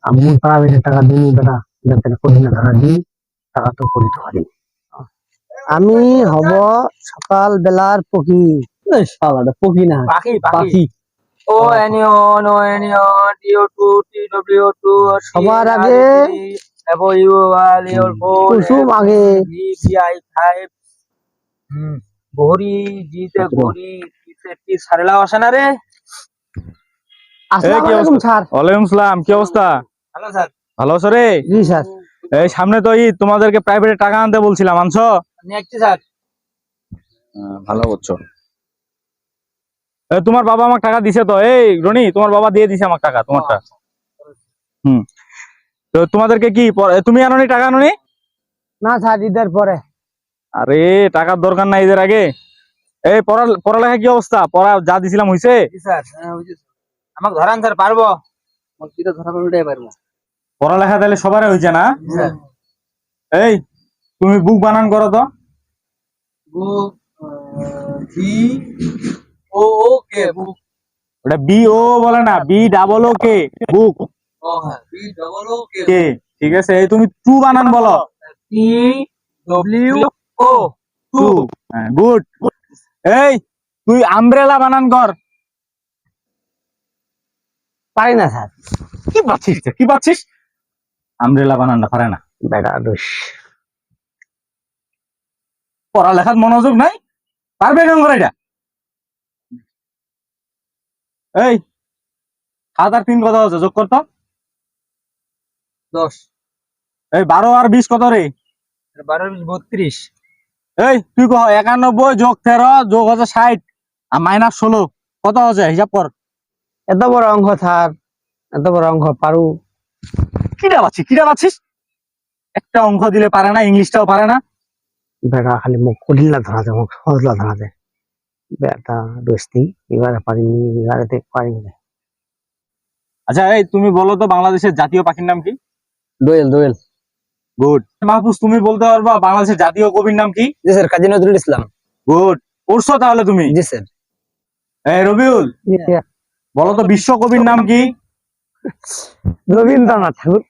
আম্মু তারা বেশি টাকা দিনি বেটা, যাতে কঠিন না ধরা দিই, টাকা তো করি তো হারি। আমি হব সকাল বেলার পক্ষী। শালাটা পক্ষী না, পাখি পাখি। ও অ্যানিয়ন ও অ্যানিয়ন টিও2 টিডব্লিউ2 সবার আগে এভইউআল ইওর ফোন কুসুম আগে। ভিভিআই5 ঘড়ি জিতে ঘড়ি কি সারেলা আসে না রে। আসসালামু আলাইকুম স্যার। ওয়ালাইকুম সালাম, কি অবস্থা? Hello sir. ভালো আছো রে? জি স্যার। এই সামনে তো ঈদ, তোমাদেরকে প্রাইভেটে টাকা আনতে বলছিলাম, আনছো? Next sir. ভালো করছো। তোমার বাবা আমাকে টাকা দিছে তো, এই রনি তোমার বাবা দিয়ে দিছে আমার টাকা, তোমারটা। তো তোমাদেরকে কি তুমি আনোনি, টাকা আনোনি? না স্যার, ঈদের পরে। আরে টাকার দরকার নাই ঈদের আগে। এই পড়ালেখা কি অবস্থা? পড়া যা দিছিলাম হইছে? জি স্যার, আমাকে ধরান স্যার, পারবো? আমাকে কি তো ধরা উল্টাই পারবো। পড়ালেখা তাহলে সবারই হয়েছে না? স্যার। এই তুমি বুক বানান করো তো। বুক ভি ও ও কে বুক। ওটা বি ও বলে না, বি ডাবল ও কে, বুক। ও হ্যাঁ, বি ডবল ও কে। কে ঠিক আছে। এই তুমি টু বানান বলো। T W O two. হ্যাঁ, গুড। এই তুই আমব্রেলা বানান কর। পারি না স্যার। কি পাচ্ছিস? আমব্রেলা বানান না পারে না বেটা দোষ। পড়ালেখার মনোযোগ নাই, পারবে কেন করে এটা? এই 7 আর 3 কত হচ্ছে, যোগ করতো। 10। এই 12 আর 20 কত রে? 12 32। এই তুই কহ 91 যোগ 13 যোগ হচ্ছে 60 আর মাইনাস 16 কত হচ্ছে, হিসাব কর। এত বড় অঙ্ক স্যার, এত বড় অঙ্ক পারু? কিটা পাচ্ছিস? একটা অঙ্ক দিলে পারে না, ইংলিশটাও পারে না। বেটা খালি মুখ কঠিলা ধরা যায়, মুখ সহজলা ধরা যায়। বেটা দোস্তি, এবারে পারিনি, এবারে পারিনি। আচ্ছা এই তুমি বলো তো বাংলাদেশের জাতীয় পাখির নাম কি? দোয়েল, দোয়েল। গুড। মাহফুজ তুমি বলতে পারবা বাংলাদেশের জাতীয় কবির নাম কি? জি স্যার, কাজী নজরুল ইসলাম। গুড। পড়ছো তাহলে তুমি? জি স্যার। এই রবিউল বলো তো বিশ্ব কবির নাম কি? রবীন্দ্রনাথ ঠাকুর।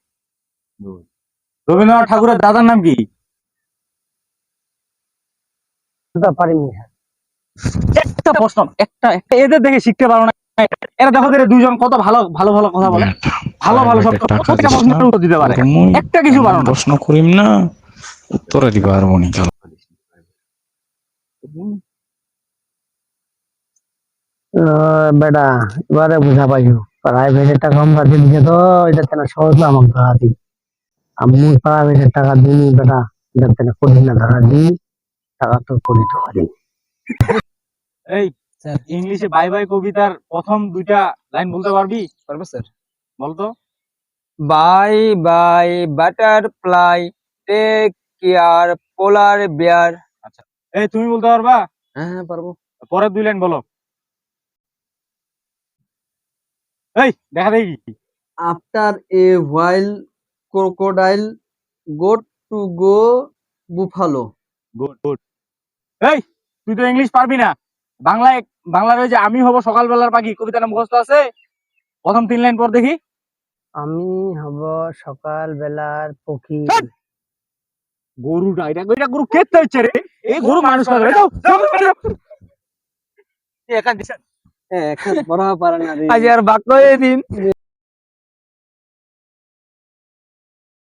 রবীন্দ্রনাথ ঠাকুরের দাদার নাম কি? পারিনি। একটা প্রশ্ন, একটা একটা এদের দেখে শিখতে পারো না? এরা দেখো এরা দুইজন কত ভালো ভালো ভালো কথা বলে, ভালো ভালো সব প্রত্যেকটা প্রশ্নের উত্তর দিতে পারে, একটা কিছু পারো না। প্রশ্ন করিম না, উত্তরে দিবা পারবো নি। বেটা এবারে বুঝা পাইছো, প্রাইভেটের টাকা আমরা দিচ্ছে তো, এটা তেনা সহজ না আমাকে ধরা দিই। আম্মু প্রাইভেটের টাকা দিনি বেটা, এটা তেনা কঠিন না ধরা দিই, টাকা তো করি তো হারি। এই ইংলিশে বাই বাই কবিতার প্রথম দুইটা লাইন বলতে পারবি? পারবো স্যার। বলতো। Bye bye butterfly, take care polar bear. আচ্ছা এই তুমি বলতে পারবা? হ্যাঁ হ্যাঁ পারবো। পরের দুই লাইন বলো। এই দেখা দেখি। After a while crocodile got to go buffalo. Good good. এই তুই তো ইংলিশ পারবি না, বাংলায় বাংলার ওই যে আমি হব সকালবেলার পাখি কবিতাটা মুখস্থ আছে? প্রথম 3 লাইন পর দেখি। আমি হব সকাল বেলার পক্ষী। গরুটা এটা গরু খেতে হচ্ছে রে, এই গরু মানুষ করে একা দিছেন। হ্যাঁ, একা বড় পারে না রে। আজ আর বাক্য দিন।